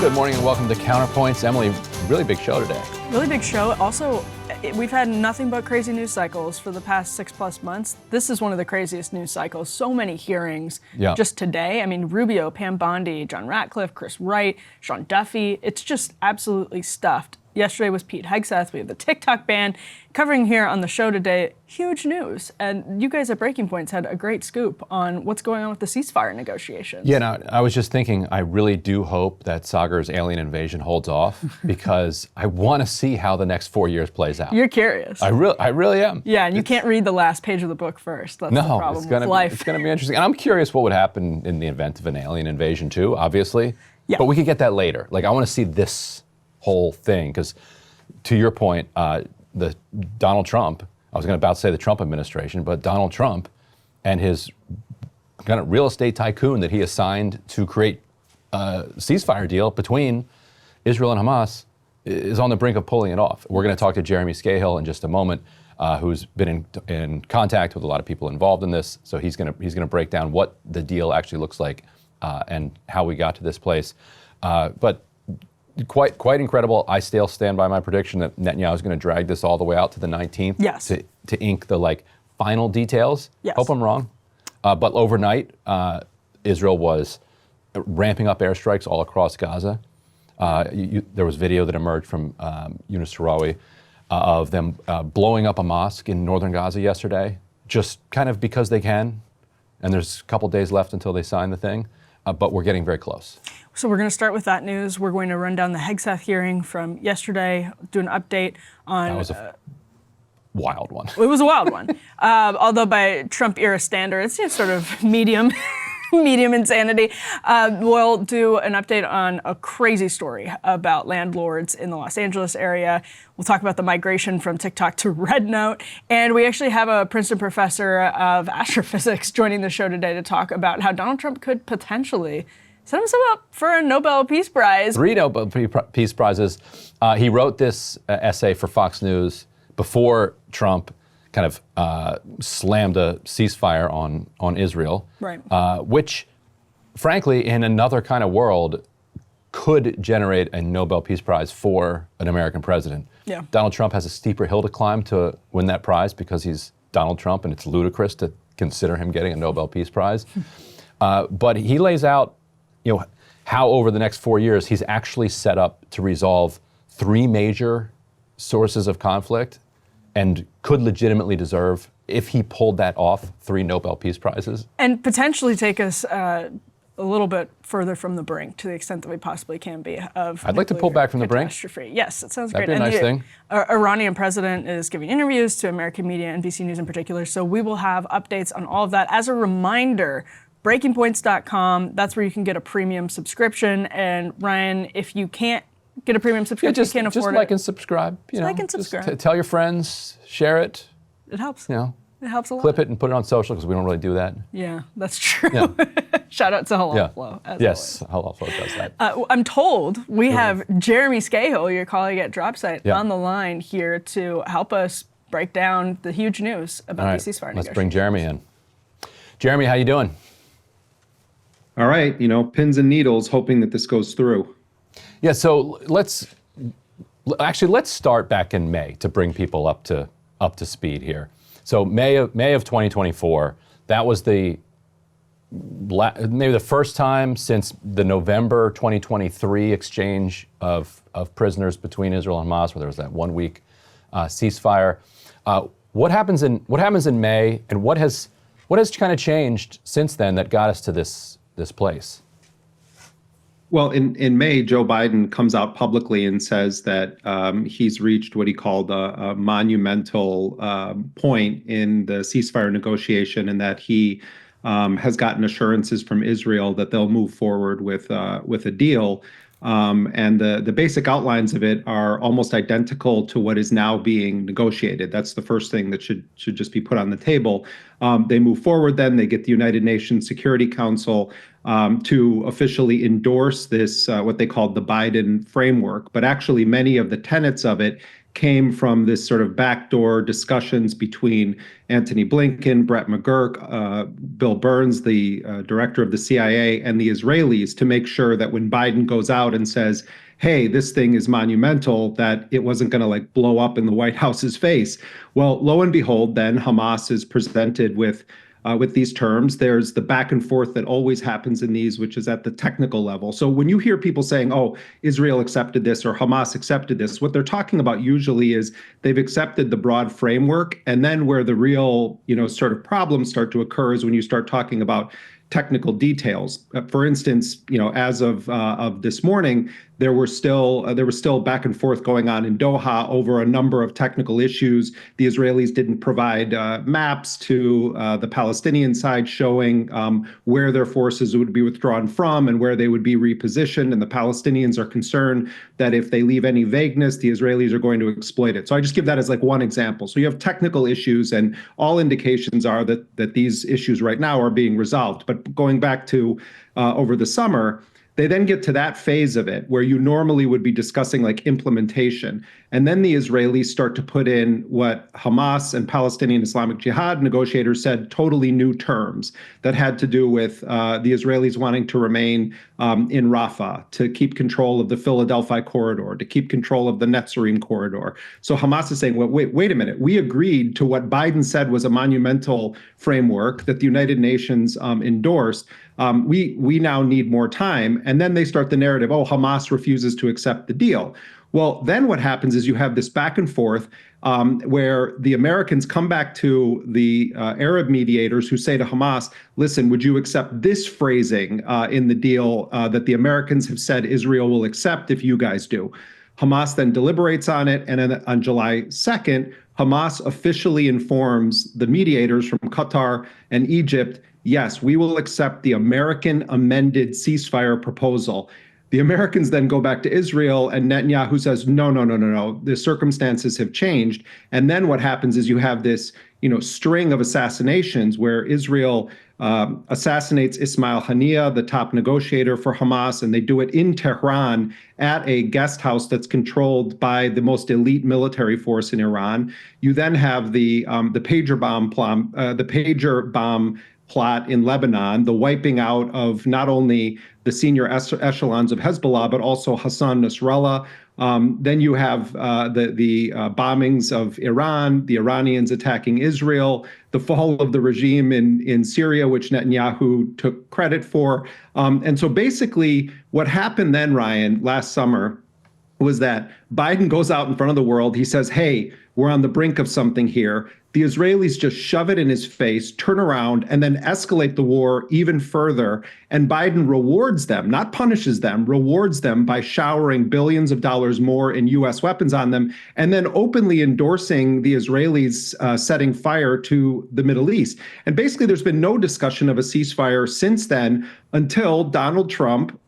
Good morning and welcome to Counterpoints. Emily, really big show today. Really big show. Also, we've had nothing but crazy news cycles for the past 6+ months. This is one of the craziest news cycles. So many hearings just today. I mean, Rubio, Pam Bondi, John Ratcliffe, Chris Wright, Sean Duffy. It's just absolutely stuffed. Yesterday was Pete Hegseth. We have the TikTok ban. Covering here on the show today, huge news. And you guys at Breaking Points had a great scoop on what's going on with the ceasefire negotiations. Yeah, no, I was just thinking, I really do hope that Sagar's alien invasion holds off because I want to see how the next 4 years plays out. You're curious. I really am. Yeah, and you can't read the last page of the book first. That's the problem with life. It's going to be interesting. And I'm curious what would happen in the event of an alien invasion too, obviously. Yeah. But we could get that later. Like, I want to see this whole thing, because to your point, the Donald Trump, I was going to about say the Trump administration, but Donald Trump and his kind of real estate tycoon that he assigned to create a ceasefire deal between Israel and Hamas is on the brink of pulling it off. We're going to talk to Jeremy Scahill in just a moment, who's been in contact with a lot of people involved in this. So he's going to break down what the deal actually looks like and how we got to this place. But quite incredible. I still stand by my prediction that Netanyahu is going to drag this all the way out to the 19th to ink the final details. Yes. Hope I'm wrong. But overnight, Israel was ramping up airstrikes all across Gaza. There was video that emerged from Yunus Sarawi of them blowing up a mosque in northern Gaza yesterday, just kind of because they can. And there's a couple days left until they sign the thing. But we're getting very close. So we're going to start with that news. We're going to run down the Hegseth hearing from yesterday, do an update on... That was a wild one. It was a wild one. Although by Trump-era standards, it's sort of medium insanity. We'll do an update on a crazy story about landlords in the Los Angeles area. We'll talk about the migration from TikTok to RedNote. And we actually have a Princeton professor of astrophysics joining the show today to talk about how Donald Trump could potentially set himself up for a Nobel Peace Prize. 3 Nobel Peace Prizes. He wrote this essay for Fox News before Trump kind of slammed a ceasefire on Israel, right? Which, frankly, in another kind of world, could generate a Nobel Peace Prize for an American president. Yeah. Donald Trump has a steeper hill to climb to win that prize because he's Donald Trump, and it's ludicrous to consider him getting a Nobel Peace Prize. But he lays out, how over the next 4 years he's actually set up to resolve 3 major sources of conflict, and could legitimately deserve, if he pulled that off, 3 Nobel Peace Prizes. And potentially take us a little bit further from the brink, to the extent that we possibly can be, of I'd like to pull back from the brink. Yes, it sounds That'd great. Be a nice thing. Iranian president is giving interviews to American media, NBC News in particular, so we will have updates on all of that. As a reminder, breakingpoints.com, that's where you can get a premium subscription. And Ryan, if you can't get a premium subscription, you can't afford it. Just like and subscribe. Like and subscribe. Tell your friends, share it. It helps. It helps a lot. Clip it and put it on social, because we don't really do that. Yeah, that's true. Yeah. Shout out to Halal Flow. Yes, Halal Flow does that. I'm told we have Jeremy Scahill, your colleague at Dropsite, on the line here to help us break down the huge news about the ceasefire negotiations. Let's bring Jeremy in. Jeremy, how you doing? All right, pins and needles, hoping that this goes through. Yeah, so let's start back in May to bring people up to speed here. So May of 2024, that was maybe the first time since the November 2023 exchange of prisoners between Israel and Hamas, where there was that 1-week ceasefire. What happens in May, and what has kind of changed since then that got us to this place? Well, in May, Joe Biden comes out publicly and says that he's reached what he called a monumental point in the ceasefire negotiation, and that he has gotten assurances from Israel that they'll move forward with a deal. And the basic outlines of it are almost identical to what is now being negotiated. That's the first thing that should just be put on the table. They move forward, then they get the United Nations Security Council to officially endorse this, what they called the Biden framework. But actually, many of the tenets of it came from this sort of backdoor discussions between Antony Blinken, Brett McGurk, Bill Burns, the director of the CIA, and the Israelis, to make sure that when Biden goes out and says, hey, this thing is monumental, that it wasn't going to like blow up in the White House's face. Well, lo and behold, then Hamas is presented with these terms. There's the back and forth that always happens in these, which is at the technical level. So when you hear people saying, oh, Israel accepted this or Hamas accepted this, what they're talking about usually is they've accepted the broad framework. And then where the real, sort of problems start to occur is when you start talking about technical details. For instance, as of this morning, there was still back and forth going on in Doha over a number of technical issues. The Israelis didn't provide maps to the Palestinian side showing where their forces would be withdrawn from and where they would be repositioned. And the Palestinians are concerned that if they leave any vagueness, the Israelis are going to exploit it. So I just give that as like one example. So you have technical issues, and all indications are that these issues right now are being resolved. But going back to over the summer, they then get to that phase of it where you normally would be discussing like implementation. And then the Israelis start to put in what Hamas and Palestinian Islamic Jihad negotiators said, totally new terms that had to do with the Israelis wanting to remain in Rafah, to keep control of the Philadelphia corridor, to keep control of the Netzarim corridor. So Hamas is saying, well, wait a minute. We agreed to what Biden said was a monumental framework that the United Nations endorsed. We now need more time. And then they start the narrative, oh, Hamas refuses to accept the deal. Well, then what happens is you have this back and forth where the Americans come back to the Arab mediators who say to Hamas, listen, would you accept this phrasing in the deal that the Americans have said Israel will accept if you guys do? Hamas then deliberates on it. And then on July 2nd, Hamas officially informs the mediators from Qatar and Egypt, yes, we will accept the American amended ceasefire proposal. The Americans then go back to Israel, and Netanyahu says, no, the circumstances have changed. And then what happens is you have this, string of assassinations where Israel assassinates Ismail Haniyeh, the top negotiator for Hamas, and they do it in Tehran at a guest house that's controlled by the most elite military force in Iran. You then have the pager bomb plot in Lebanon, the wiping out of not only the senior echelons of Hezbollah, but also Hassan Nasrallah. Then you have the bombings of Iran, the Iranians attacking Israel, the fall of the regime in Syria, which Netanyahu took credit for. And so basically what happened then, Ryan, last summer was that Biden goes out in front of the world. He says, hey, we're on the brink of something here. The Israelis just shove it in his face, turn around, and then escalate the war even further. And Biden rewards them, not punishes them, rewards them by showering billions of dollars more in U.S. weapons on them, and then openly endorsing the Israelis setting fire to the Middle East. And basically, there's been no discussion of a ceasefire since then until Donald Trump.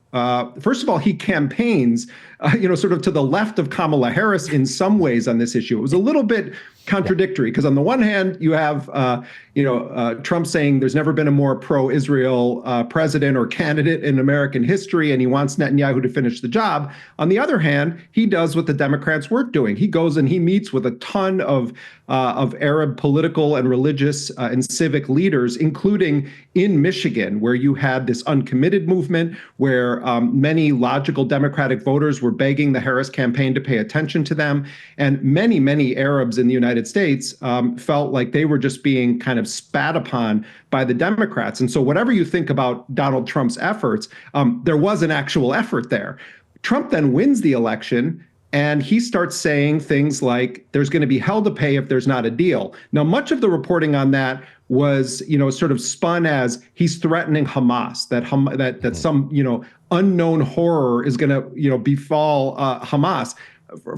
First of all, he campaigns, sort of to the left of Kamala Harris in some ways on this issue. It was a little bit contradictory because on the one hand, you have, Trump saying there's never been a more pro-Israel president or candidate in American history, and he wants Netanyahu to finish the job. On the other hand, he does what the Democrats weren't doing. He goes and he meets with a ton of Arab political and religious and civic leaders, including in Michigan, where you had this uncommitted movement, where many logical Democratic voters were begging the Harris campaign to pay attention to them. And many, many Arabs in the United States felt like they were just being kind of spat upon by the Democrats. And so whatever you think about Donald Trump's efforts, there was an actual effort there. Trump then wins the election, and he starts saying things like there's going to be hell to pay if there's not a deal. Now, much of the reporting on that was, sort of spun as he's threatening Hamas, that some, unknown horror is going to, befall Hamas.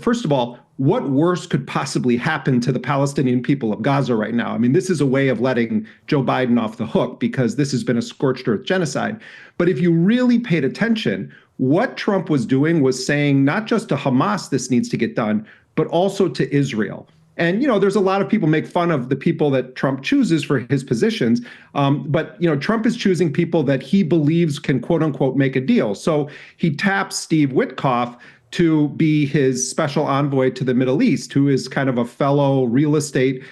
First of all, what worse could possibly happen to the Palestinian people of Gaza right now? I mean, this is a way of letting Joe Biden off the hook because this has been a scorched earth genocide. But if you really paid attention, what Trump was doing was saying not just to Hamas this needs to get done, but also to Israel. And, there's a lot of people make fun of the people that Trump chooses for his positions. But, Trump is choosing people that he believes can, quote unquote, make a deal. So he taps Steve Witkoff to be his special envoy to the Middle East, who is kind of a fellow real estate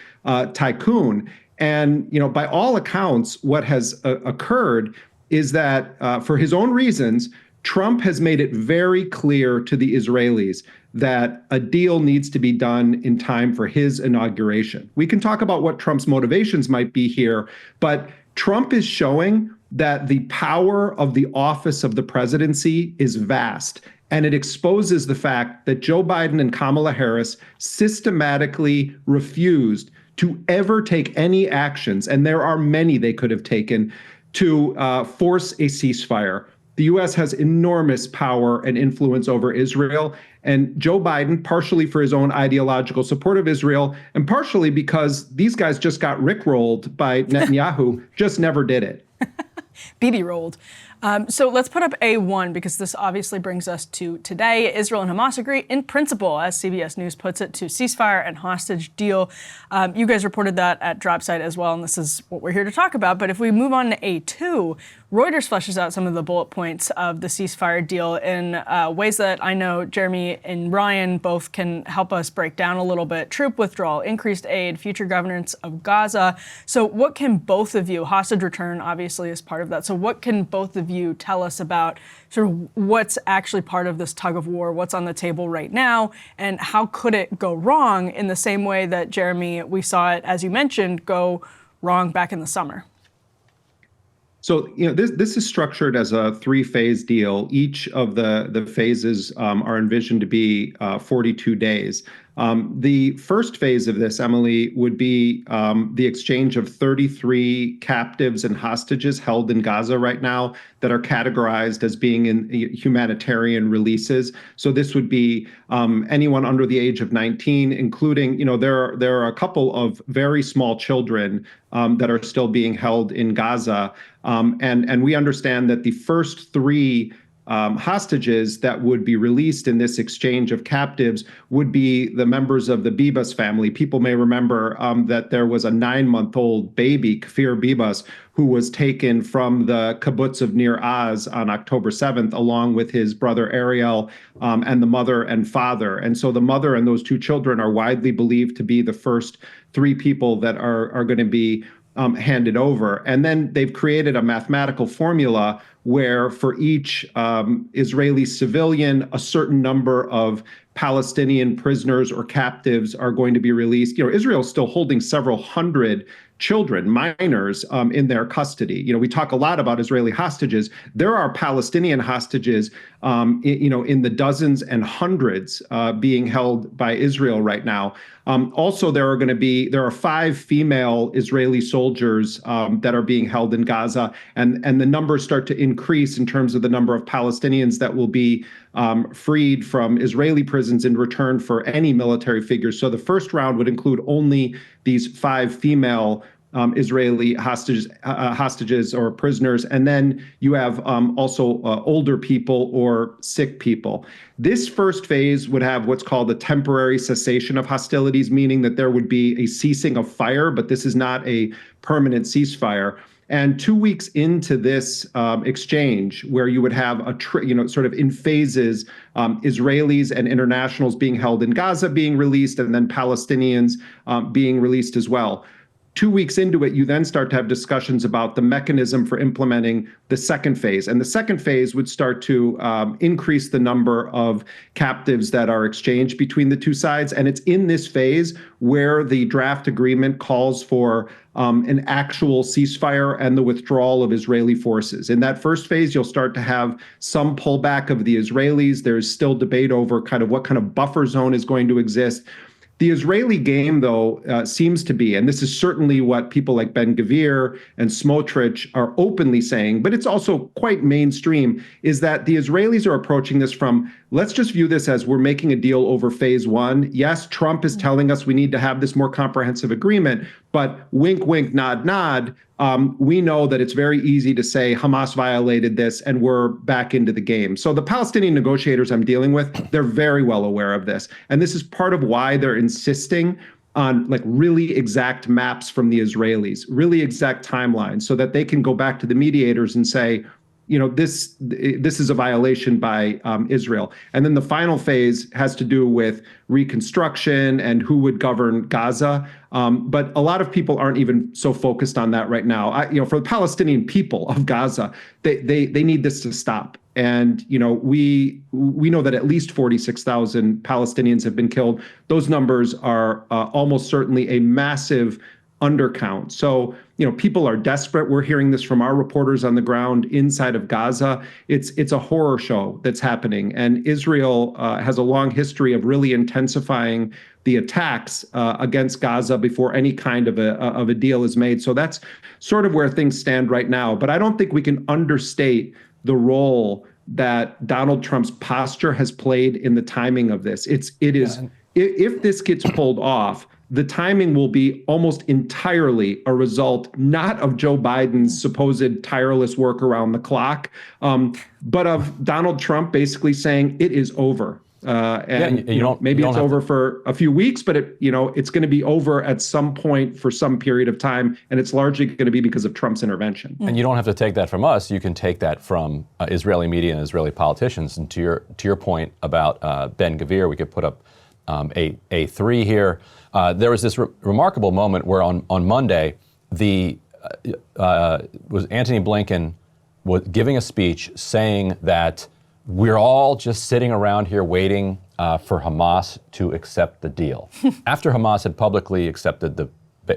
tycoon. And, by all accounts, what has occurred is that for his own reasons, Trump has made it very clear to the Israelis that a deal needs to be done in time for his inauguration. We can talk about what Trump's motivations might be here, but Trump is showing that the power of the office of the presidency is vast. And it exposes the fact that Joe Biden and Kamala Harris systematically refused to ever take any actions, and there are many they could have taken, to force a ceasefire. The U.S. has enormous power and influence over Israel, and Joe Biden, partially for his own ideological support of Israel, and partially because these guys just got rickrolled by Netanyahu, just never did it. Bibi rolled. So let's put up A1 because this obviously brings us to today. Israel and Hamas agree in principle, as CBS News puts it, to ceasefire and hostage deal. You guys reported that at Dropsite as well, and this is what we're here to talk about. But if we move on to A2, Reuters fleshes out some of the bullet points of the ceasefire deal in ways that I know Jeremy and Ryan both can help us break down a little bit. Troop withdrawal, increased aid, future governance of Gaza. So what can both of you, hostage return obviously is part of that. So what can both of you tell us about sort of what's actually part of this tug of war, what's on the table right now, and how could it go wrong in the same way that, Jeremy, we saw it, as you mentioned, go wrong back in the summer? So, this is structured as a three-phase deal. Each of the phases are envisioned to be 42 days. The first phase of this, Emily, would be the exchange of 33 captives and hostages held in Gaza right now that are categorized as being in humanitarian releases. So this would be anyone under the age of 19, including, there are a couple of very small children that are still being held in Gaza. And we understand that the first three hostages that would be released in this exchange of captives would be the members of the Bibas family. People may remember that there was a 9-month-old baby, Kfir Bibas, who was taken from the kibbutz of Nir Oz on October 7th, along with his brother Ariel and the mother and father. And so the mother and those two children are widely believed to be the first three people that are going to be handed over. And then they've created a mathematical formula where for each Israeli civilian, a certain number of Palestinian prisoners or captives are going to be released. Israel's still holding several hundred children, minors, in their custody. We talk a lot about Israeli hostages. There are Palestinian hostages, in the dozens and hundreds being held by Israel right now. Also, there are 5 female Israeli soldiers that are being held in Gaza, and the numbers start to increase in terms of the number of Palestinians that will be freed from Israeli prisons in return for any military figures. So the first round would include only these 5 female Israeli hostages or prisoners, and then you have also older people or sick people. This first phase would have what's called a temporary cessation of hostilities, meaning that there would be a ceasing of fire, but this is not a permanent ceasefire. And 2 weeks into this exchange, where you would have sort of in phases, Israelis and internationals being held in Gaza being released, and then Palestinians being released as well. 2 weeks into it, you then start to have discussions about the mechanism for implementing the second phase. And the second phase would start to increase the number of captives that are exchanged between the two sides. And it's in this phase where the draft agreement calls for an actual ceasefire and the withdrawal of Israeli forces. In that first phase, you'll start to have some pullback of the Israelis. There's still debate over kind of what kind of buffer zone is going to exist. The Israeli game, though, seems to be, and this is certainly what people like Ben-Gvir and Smotrich are openly saying, but it's also quite mainstream, is that the Israelis are approaching this from, let's just view this as we're making a deal over phase one. Yes, Trump is telling us we need to have this more comprehensive agreement, but wink, wink, nod, nod. We know that it's very easy to say Hamas violated this and we're back into the game. So the Palestinian negotiators I'm dealing with, they're very well aware of this. And this is part of why they're insisting on really exact maps from the Israelis, really exact timelines, so that they can go back to the mediators and say, this is a violation by Israel. And then the final phase has to do with reconstruction and who would govern Gaza. But a lot of people aren't even so focused on that right now. For the Palestinian people of Gaza, they need this to stop. And we know that at least 46,000 Palestinians have been killed. Those numbers are almost certainly a massive undercount. So, people are desperate. We're hearing this from our reporters on the ground inside of Gaza. It's a horror show that's happening. And Israel has a long history of really intensifying the attacks against Gaza before any kind of a deal is made. So that's sort of where things stand right now. But I don't think we can understate the role that Donald Trump's posture has played in the timing of this. If this gets pulled off, the timing will be almost entirely a result not of Joe Biden's supposed tireless work around the clock, but of Donald Trump basically saying it is over. Maybe it's over for a few weeks, but it's going to be over at some point for some period of time, and it's largely going to be because of Trump's intervention. And you don't have to take that from us. You can take that from Israeli media and Israeli politicians. And to your point about Ben-Gvir, we could put up A3 here. There was this remarkable moment where on Monday, was Antony Blinken was giving a speech saying that we're all just sitting around here waiting for Hamas to accept the deal. After Hamas had publicly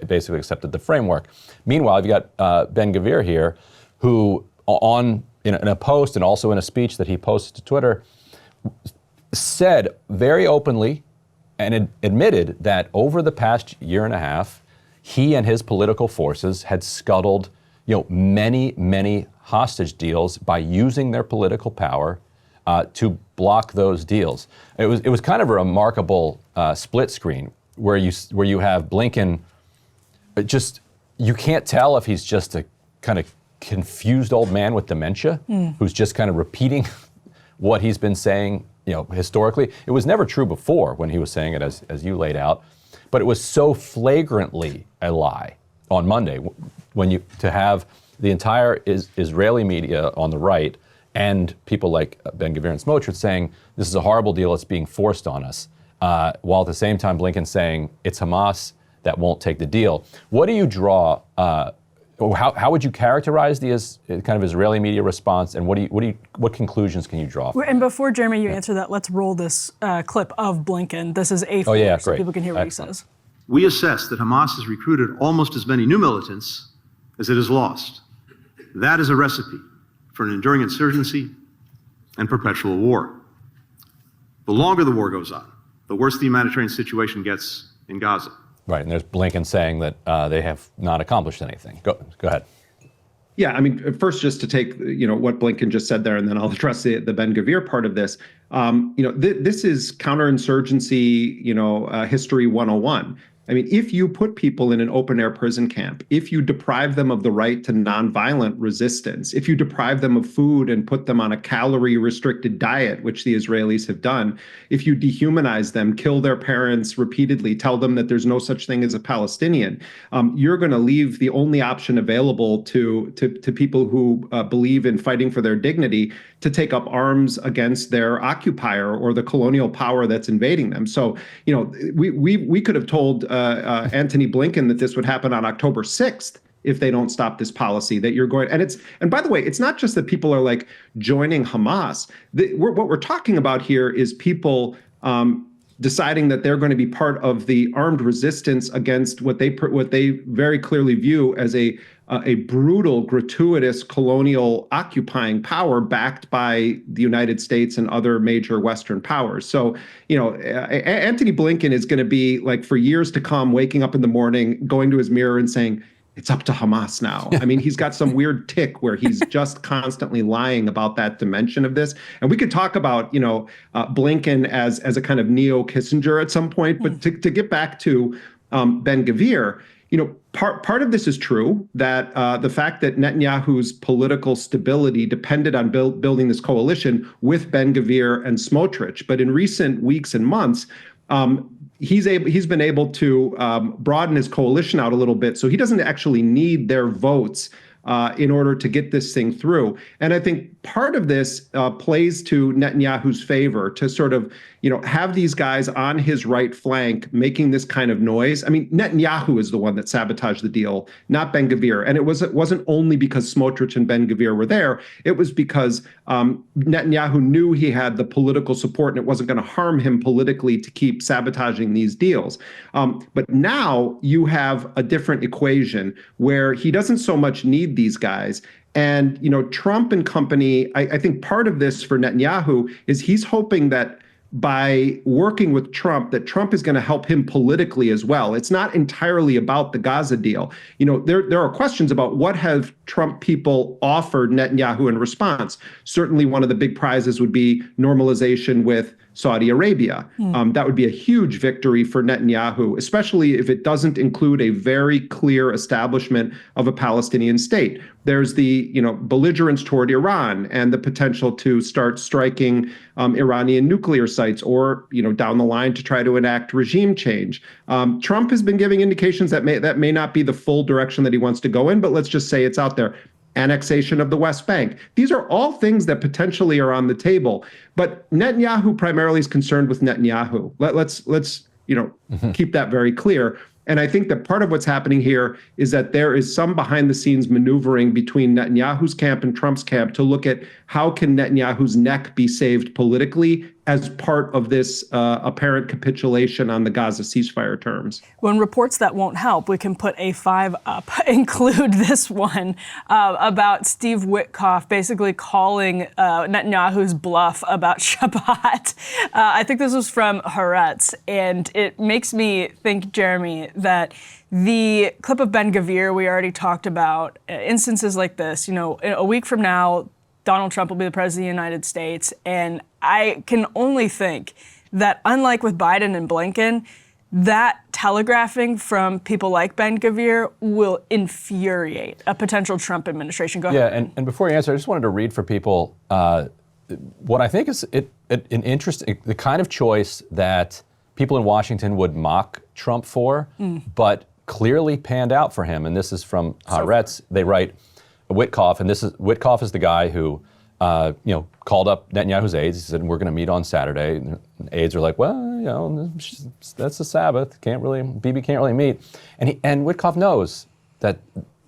basically accepted the framework. Meanwhile, you've got Ben-Gvir here, who in a post and also in a speech that he posted to Twitter, said very openly and admitted that over the past year and a half, he and his political forces had scuttled, many, many hostage deals by using their political power to block those deals. It was kind of a remarkable split screen where you have Blinken. You can't tell if he's just a kind of confused old man with dementia who's just kind of repeating what he's been saying. Historically, it was never true before when he was saying it as you laid out, but it was so flagrantly a lie on Monday to have the entire Israeli media on the right and people like Ben-Gvir and Smotrich saying this is a horrible deal, it's being forced on us, while at the same time Blinken saying it's Hamas that won't take the deal. What do you draw? How would you characterize the kind of Israeli media response, and what conclusions can you draw? And before, Jeremy, you answer that, let's roll this clip of Blinken. This is A4, so people can hear what he says. We assess that Hamas has recruited almost as many new militants as it has lost. That is a recipe for an enduring insurgency and perpetual war. The longer the war goes on, the worse the humanitarian situation gets in Gaza. Right, and there's Blinken saying that they have not accomplished anything. Go ahead. Yeah, first, just to take what Blinken just said there, and then I'll address the Ben-Gvir part of this. This is counterinsurgency, history 101. If you put people in an open-air prison camp, if you deprive them of the right to nonviolent resistance, if you deprive them of food and put them on a calorie-restricted diet, which the Israelis have done, if you dehumanize them, kill their parents repeatedly, tell them that there's no such thing as a Palestinian, you're going to leave the only option available to people who believe in fighting for their dignity to take up arms against their occupier or the colonial power that's invading them. So, we could have told Antony Blinken that this would happen on October 6th if they don't stop this policy that you're going. And by the way, it's not just that people are like joining Hamas. What we're talking about here is people deciding that they're going to be part of the armed resistance against what they very clearly view as a brutal, gratuitous colonial occupying power backed by the United States and other major Western powers. So, Antony Blinken is going to be like for years to come, waking up in the morning, going to his mirror and saying, it's up to Hamas now. He's got some weird tick where he's just constantly lying about that dimension of this. And we could talk about, Blinken as a kind of neo-Kissinger at some point. But to get back to Ben-Gvir, part of this is true, that the fact that Netanyahu's political stability depended on building this coalition with Ben-Gvir and Smotrich. But in recent weeks and months, he's been able to broaden his coalition out a little bit, so he doesn't actually need their votes in order to get this thing through. And I think part of this plays to Netanyahu's favor to sort of, have these guys on his right flank making this kind of noise. I mean, Netanyahu is the one that sabotaged the deal, not Ben-Gvir. And it wasn't only because Smotrich and Ben-Gvir were there. It was because Netanyahu knew he had the political support and it wasn't going to harm him politically to keep sabotaging these deals. But now you have a different equation where he doesn't so much need these guys. And, Trump and company, I think part of this for Netanyahu is he's hoping that by working with Trump, that Trump is going to help him politically as well. It's not entirely about the Gaza deal. There are questions about what have Trump people offered Netanyahu in response. Certainly one of the big prizes would be normalization with Saudi Arabia. That would be a huge victory for Netanyahu, especially if it doesn't include a very clear establishment of a Palestinian state. There's the belligerence toward Iran and the potential to start striking Iranian nuclear sites or down the line to try to enact regime change. Trump has been giving indications that may not be the full direction that he wants to go in, but let's just say it's out there. Annexation of the West Bank. These are all things that potentially are on the table. But Netanyahu primarily is concerned with Netanyahu. Let's keep that very clear. And I think that part of what's happening here is that there is some behind the scenes maneuvering between Netanyahu's camp and Trump's camp to look at how can Netanyahu's neck be saved politically as part of this apparent capitulation on the Gaza ceasefire terms. When reports that won't help, we can put a 5 up, include this one about Steve Witkoff basically calling Netanyahu's bluff about Shabbat. I think this was from Haaretz, and it makes me think, Jeremy, that the clip of Ben-Gvir we already talked about, instances like this, a week from now, Donald Trump will be the president of the United States. And I can only think that unlike with Biden and Blinken, that telegraphing from people like Ben-Gvir will infuriate a potential Trump administration. Go ahead. Yeah, and before you answer, I just wanted to read for people what I think is an interesting, the kind of choice that people in Washington would mock Trump for, but clearly panned out for him. And this is from Haaretz. They write, Witkoff, and Witkoff is the guy who, called up Netanyahu's aides. He said, "We're going to meet on Saturday." And the aides are like, "Well, that's the Sabbath. Bibi can't really meet." And Witkoff knows that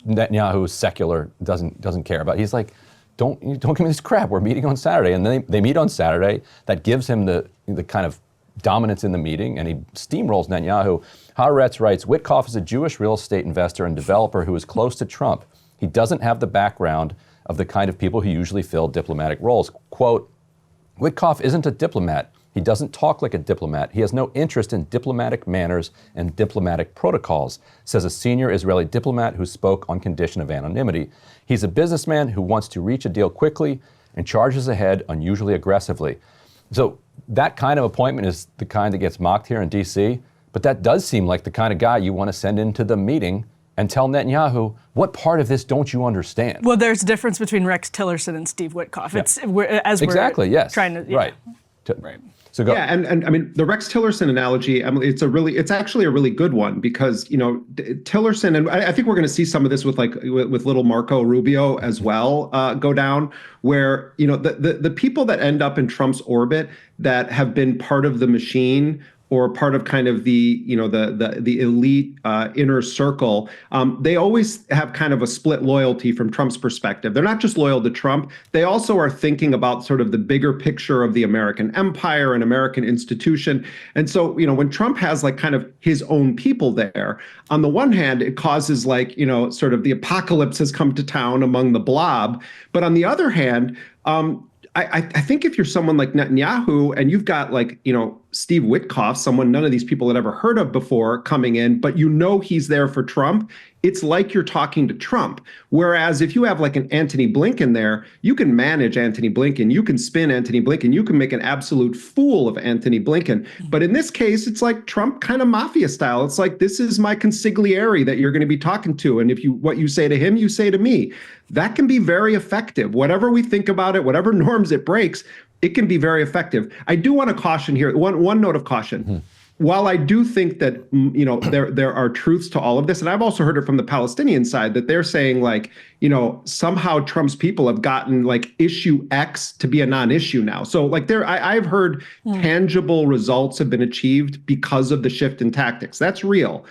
Netanyahu is secular, doesn't care about it. He's like, "Don't give me this crap. We're meeting on Saturday." And then they meet on Saturday. That gives him the kind of dominance in the meeting, and he steamrolls Netanyahu. Haaretz writes, "Witkoff is a Jewish real estate investor and developer who is close to Trump. He doesn't have the background of the kind of people who usually fill diplomatic roles." Quote, "Witkoff isn't a diplomat. He doesn't talk like a diplomat. He has no interest in diplomatic manners and diplomatic protocols," says a senior Israeli diplomat who spoke on condition of anonymity. "He's a businessman who wants to reach a deal quickly and charges ahead unusually aggressively." So that kind of appointment is the kind that gets mocked here in D.C., but that does seem like the kind of guy you want to send into the meeting and tell Netanyahu, what part of this don't you understand? Well, there's a difference between Rex Tillerson and Steve Witkoff. Yeah. Trying to, right. Right. So go. Yeah, and I mean the Rex Tillerson analogy. It's actually a really good one because Tillerson, and I think we're going to see some of this with little Marco Rubio as well go down, where the people that end up in Trump's orbit that have been part of the machine or part of kind of the elite inner circle, they always have kind of a split loyalty from Trump's perspective. They're not just loyal to Trump, they also are thinking about sort of the bigger picture of the American empire and American institution. And so, when Trump has kind of his own people there, on the one hand, it causes sort of the apocalypse has come to town among the blob. But on the other hand, I think if you're someone like Netanyahu and you've got Steve Witkoff, someone none of these people had ever heard of before coming in, but he's there for Trump, it's like you're talking to Trump. Whereas if you have an Antony Blinken there, you can manage Antony Blinken, you can spin Antony Blinken, you can make an absolute fool of Antony Blinken. But in this case, it's like Trump kind of mafia style. It's like, this is my consigliere that you're going to be talking to. And what you say to him, you say to me. That can be very effective. Whatever we think about it, whatever norms it breaks, it can be very effective. I do want to caution here, one note of caution. while I do think that there are truths to all of this, and I've also heard it from the Palestinian side that they're saying like, somehow Trump's people have gotten like issue X to be a non-issue now. So like I've heard tangible results have been achieved because of the shift in tactics. That's real.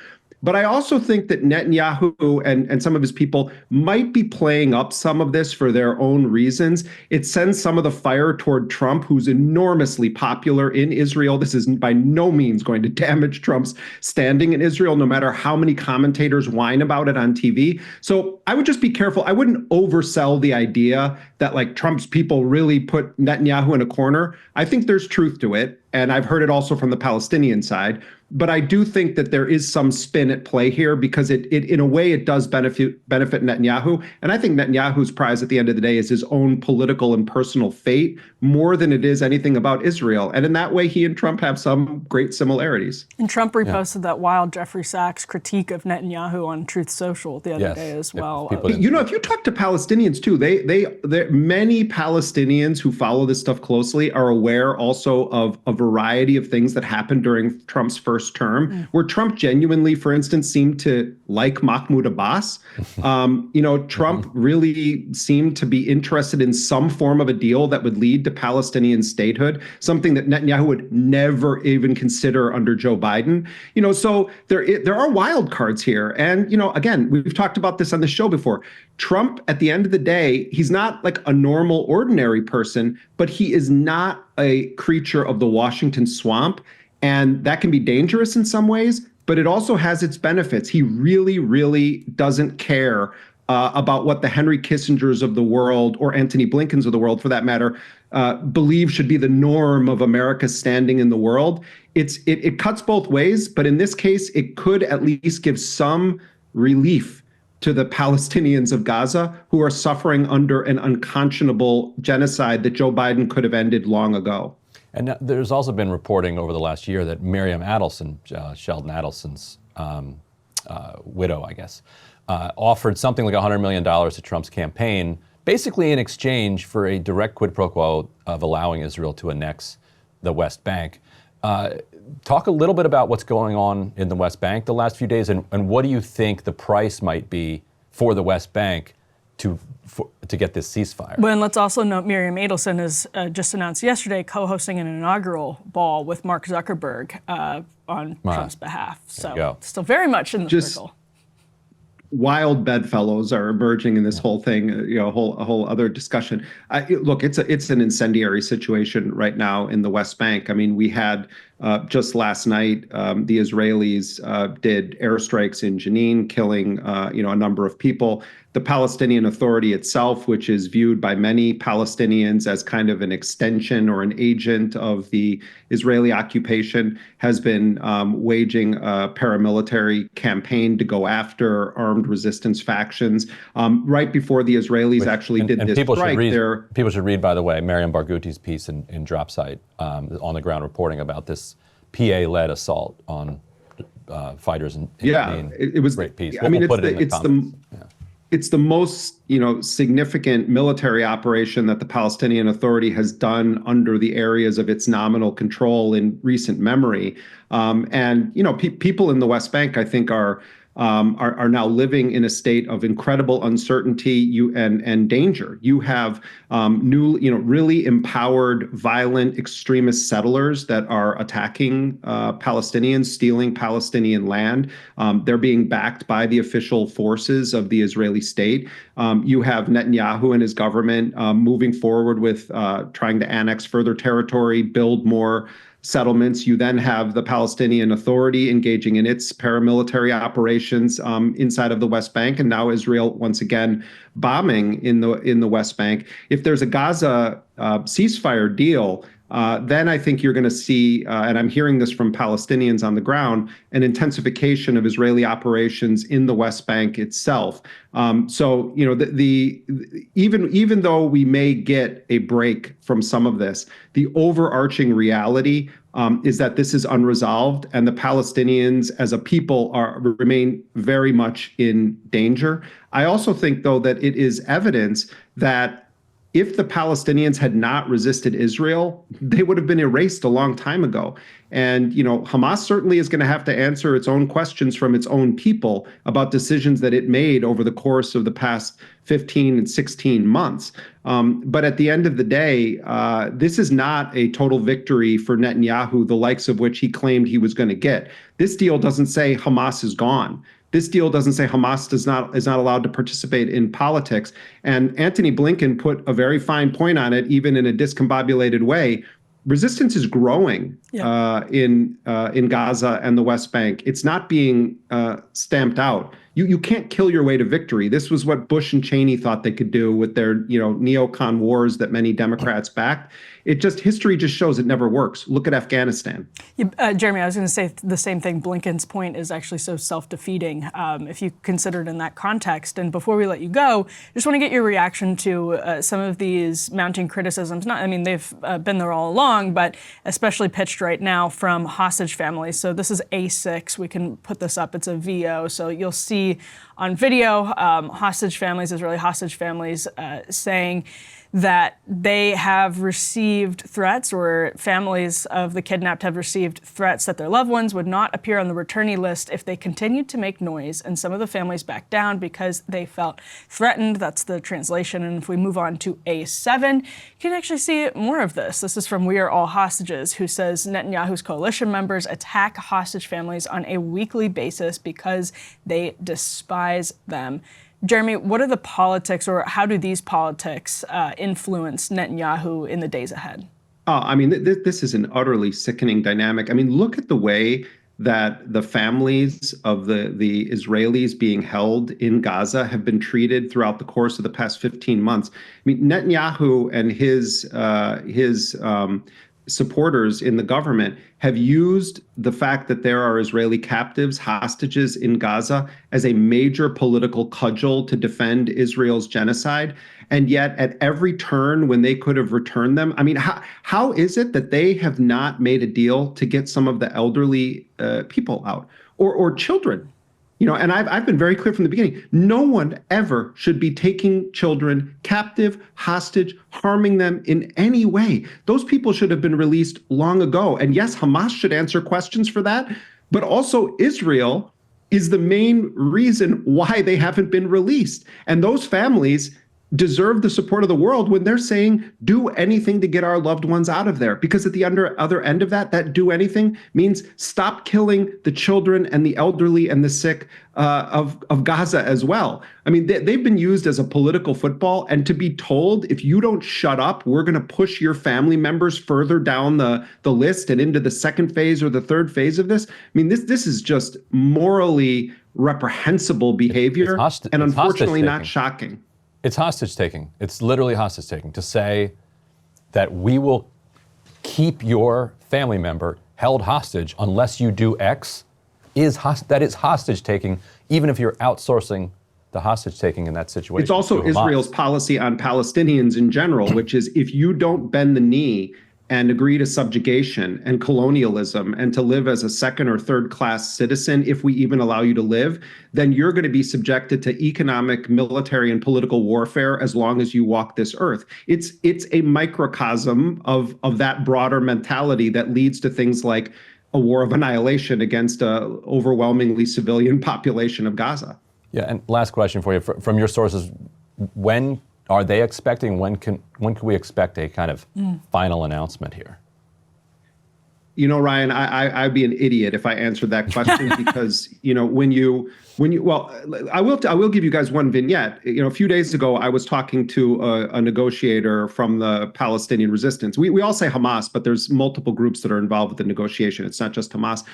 But I also think that Netanyahu and some of his people might be playing up some of this for their own reasons. It sends some of the fire toward Trump, who's enormously popular in Israel. This is by no means going to damage Trump's standing in Israel, no matter how many commentators whine about it on TV. So I would just be careful. I wouldn't oversell the idea that like Trump's people really put Netanyahu in a corner. I think there's truth to it. And I've heard it also from the Palestinian side. But I do think that there is some spin at play here because it in a way it does benefit Netanyahu. And I think Netanyahu's prize at the end of the day is his own political and personal fate more than it is anything about Israel. And in that way, he and Trump have some great similarities. And Trump reposted that wild Jeffrey Sachs critique of Netanyahu on Truth Social the other day as well. If you talk to Palestinians too, many Palestinians who follow this stuff closely are aware also of a variety of things that happened during Trump's first term, where Trump genuinely, for instance, seemed to like Mahmoud Abbas. Trump really seemed to be interested in some form of a deal that would lead to Palestinian statehood, something that Netanyahu would never even consider under Joe Biden. So there are wild cards here. And, again, we've talked about this on the show before. Trump, at the end of the day, he's not like a normal, ordinary person, but he is not a creature of the Washington swamp. And that can be dangerous in some ways, but it also has its benefits. He really, really doesn't care about what the Henry Kissingers of the world or Antony Blinkens of the world, for that matter, believe should be the norm of America's standing in the world. It cuts both ways, but in this case, it could at least give some relief to the Palestinians of Gaza who are suffering under an unconscionable genocide that Joe Biden could have ended long ago. And there's also been reporting over the last year that Miriam Adelson, Sheldon Adelson's widow, I guess, offered something like $100 million to Trump's campaign, basically in exchange for a direct quid pro quo of allowing Israel to annex the West Bank. Talk a little bit about what's going on in the West Bank the last few days, and what do you think the price might be for the West Bank to get this ceasefire? Well, and let's also note Miriam Adelson has just announced yesterday co-hosting an inaugural ball with Mark Zuckerberg on Trump's behalf. So still very much in the circle. Wild bedfellows are emerging in this whole thing, a whole other discussion. Look, it's an incendiary situation right now in the West Bank. I mean, we had just last night, the Israelis did airstrikes in Jenin, killing a number of people. The Palestinian Authority itself, which is viewed by many Palestinians as kind of an extension or an agent of the Israeli occupation, has been waging a paramilitary campaign to go after armed resistance factions. Right before the Israelis did this strike, people should read, by the way, Mariam Barghouti's piece in Dropsite on the ground reporting about this PA-led assault on fighters in Jenin. It was great piece. It's the most, significant military operation that the Palestinian Authority has done under the areas of its nominal control in recent memory. People in the West Bank, I think, are now living in a state of incredible uncertainty and danger. You have really empowered, violent, extremist settlers that are attacking Palestinians, stealing Palestinian land. They're being backed by the official forces of the Israeli state. You have Netanyahu and his government moving forward with trying to annex further territory, build more settlements. You then have the Palestinian Authority engaging in its paramilitary operations inside of the West Bank, and now Israel once again bombing in the West Bank. If there's a Gaza ceasefire deal, then I think you're going to see, and I'm hearing this from Palestinians on the ground, an intensification of Israeli operations in the West Bank itself. Even though we may get a break from some of this, the overarching reality is that this is unresolved, and the Palestinians as a people remain very much in danger. I also think, though, that it is evidence that if the Palestinians had not resisted Israel, they would have been erased a long time ago. And, Hamas certainly is going to have to answer its own questions from its own people about decisions that it made over the course of the past 15 and 16 months. But at the end of the day, this is not a total victory for Netanyahu, the likes of which he claimed he was going to get. This deal doesn't say Hamas is gone. This deal doesn't say Hamas is not allowed to participate in politics. And Antony Blinken put a very fine point on it, even in a discombobulated way. Resistance is growing in Gaza and the West Bank. It's not being stamped out. You can't kill your way to victory. This was what Bush and Cheney thought they could do with their neocon wars that many Democrats backed. History just shows it never works. Look at Afghanistan. Jeremy, I was going to say the same thing. Blinken's point is actually so self-defeating if you consider it in that context. And before we let you go, just want to get your reaction to some of these mounting criticisms. They've been there all along, but especially pitched right now from hostage families. So this is A6. We can put this up. It's a VO. So you'll see on video hostage families, Israeli hostage families, saying that they have received threats, or families of the kidnapped have received threats that their loved ones would not appear on the returnee list if they continued to make noise. And some of the families backed down because they felt threatened. That's the translation. And if we move on to A7, you can actually see more of this. This is from We Are All Hostages, who says Netanyahu's coalition members attack hostage families on a weekly basis because they despise them. Jeremy, what are the politics, or how do these politics influence Netanyahu in the days ahead? This is an utterly sickening dynamic. Look at the way that the families of the Israelis being held in Gaza have been treated throughout the course of the past 15 months. Netanyahu and his supporters in the government have used the fact that there are Israeli captives, hostages in Gaza, as a major political cudgel to defend Israel's genocide. And yet at every turn when they could have returned them, how is it that they have not made a deal to get some of the elderly people out, or children? And I've been very clear from the beginning, no one ever should be taking children captive, hostage, harming them in any way. Those people should have been released long ago. And yes, Hamas should answer questions for that, but also Israel is the main reason why they haven't been released. And those families deserve the support of the world when they're saying, do anything to get our loved ones out of there. Because at the other end of that do anything means stop killing the children and the elderly and the sick of Gaza as well. They've been used as a political football, and to be told, if you don't shut up, we're going to push your family members further down the list and into the second phase or the third phase of this. This is just morally reprehensible behavior, and unfortunately not shocking. It's hostage taking. It's literally hostage taking to say that we will keep your family member held hostage unless you do X. That is hostage taking, even if you're outsourcing the hostage taking in that situation. It's also Israel's policy on Palestinians in general, which is if you don't bend the knee and agree to subjugation and colonialism and to live as a second or third class citizen, if we even allow you to live, then you're going to be subjected to economic, military, and political warfare as long as you walk this earth. It's a microcosm of that broader mentality that leads to things like a war of annihilation against an overwhelmingly civilian population of Gaza. Yeah, and last question for you. From your sources, when are they expecting, when can we expect a kind of final announcement here? Ryan, I'd be an idiot if I answered that question because, I will give you guys one vignette. A few days ago, I was talking to a negotiator from the Palestinian resistance. We all say Hamas, but there's multiple groups that are involved with the negotiation. It's not just Hamas.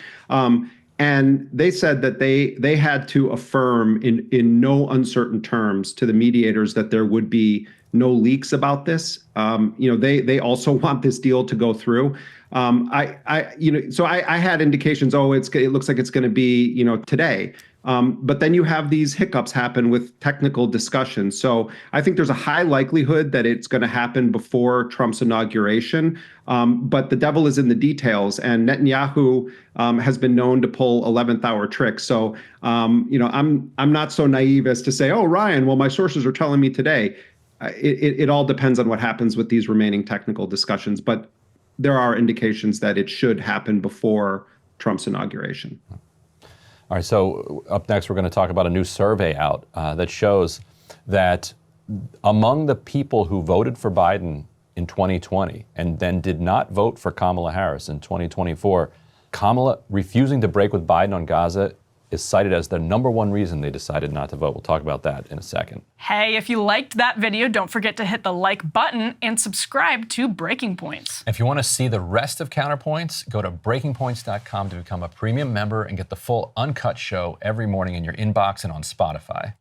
And they said that they had to affirm in no uncertain terms to the mediators that there would be no leaks about this. They also want this deal to go through. So I had indications. It looks like it's going to be today. But then you have these hiccups happen with technical discussions. So I think there's a high likelihood that it's going to happen before Trump's inauguration. But the devil is in the details, and Netanyahu has been known to pull 11th hour tricks. So I'm not so naive as to say, oh, Ryan, well, my sources are telling me today. it all depends on what happens with these remaining technical discussions, but there are indications that it should happen before Trump's inauguration. All right, so up next, we're going to talk about a new survey out that shows that among the people who voted for Biden in 2020 and then did not vote for Kamala Harris in 2024, Kamala refusing to break with Biden on Gaza is cited as the #1 reason they decided not to vote. We'll talk about that in a second. Hey, if you liked that video, don't forget to hit the like button and subscribe to Breaking Points. If you want to see the rest of Counterpoints, go to breakingpoints.com to become a premium member and get the full uncut show every morning in your inbox and on Spotify.